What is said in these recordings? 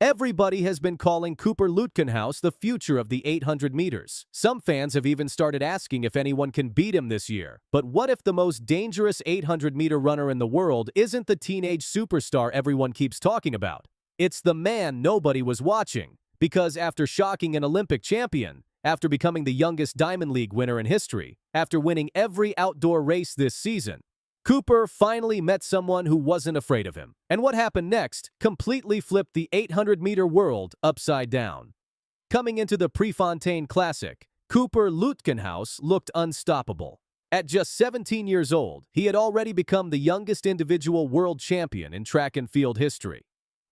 Everybody has been calling Cooper Lutkenhaus the future of the 800 meters. Some fans have even started asking if anyone can beat him this year. But what if the most dangerous 800-meter runner in the world isn't the teenage superstar everyone keeps talking about? It's the man nobody was watching. Because after shocking an Olympic champion, after becoming the youngest Diamond League winner in history, after winning every outdoor race this season, Cooper finally met someone who wasn't afraid of him. And what happened next completely flipped the 800-meter world upside down. Coming into the Prefontaine Classic, Cooper Lutkenhaus looked unstoppable. At just 17 years old, he had already become the youngest individual world champion in track and field history.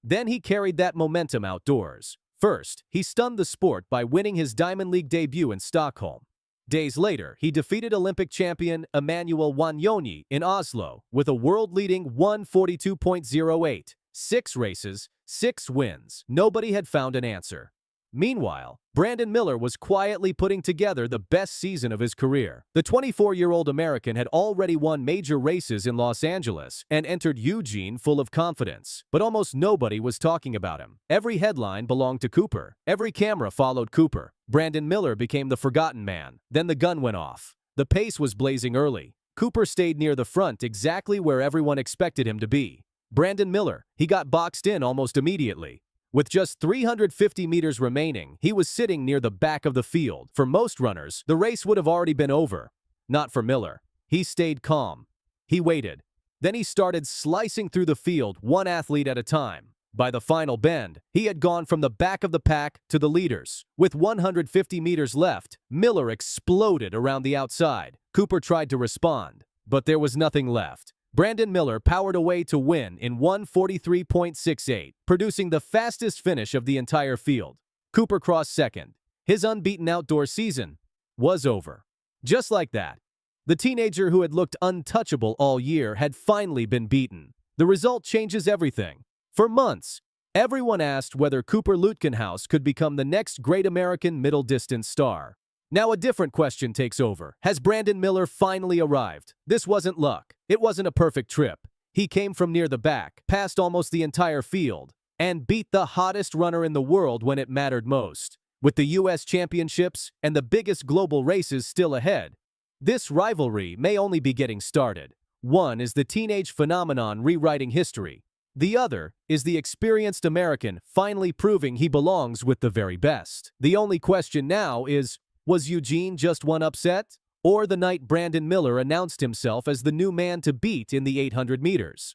Then he carried that momentum outdoors. First, he stunned the sport by winning his Diamond League debut in Stockholm. Days later, he defeated Olympic champion Emmanuel Wanyonyi in Oslo with a world-leading 1:42.08. 6 races, 6 wins. Nobody had found an answer. Meanwhile, Brandon Miller was quietly putting together the best season of his career. The 24-year-old American had already won major races in Los Angeles and entered Eugene full of confidence. But almost nobody was talking about him. Every headline belonged to Cooper. Every camera followed Cooper. Brandon Miller became the forgotten man. Then the gun went off. The pace was blazing early. Cooper stayed near the front, exactly where everyone expected him to be. Brandon Miller, he got boxed in almost immediately. With just 350 meters remaining, he was sitting near the back of the field. For most runners, the race would have already been over. Not for Miller. He stayed calm. He waited. Then he started slicing through the field, one athlete at a time. By the final bend, he had gone from the back of the pack to the leaders. With 150 meters left, Miller exploded around the outside. Cooper tried to respond, but there was nothing left. Brandon Miller powered away to win in 1:43.68, producing the fastest finish of the entire field. Cooper crossed second. His unbeaten outdoor season was over. Just like that, the teenager who had looked untouchable all year had finally been beaten. The result changes everything. For months, everyone asked whether Cooper Lutkenhaus could become the next great American middle-distance star. Now a different question takes over. Has Brandon Miller finally arrived? This wasn't luck. It wasn't a perfect trip. He came from near the back, passed almost the entire field, and beat the hottest runner in the world when it mattered most. With the U.S. Championships and the biggest global races still ahead, this rivalry may only be getting started. One is the teenage phenomenon rewriting history. The other is the experienced American finally proving he belongs with the very best. The only question now is, was Eugene just one upset? Or the night Brandon Miller announced himself as the new man to beat in the 800 meters?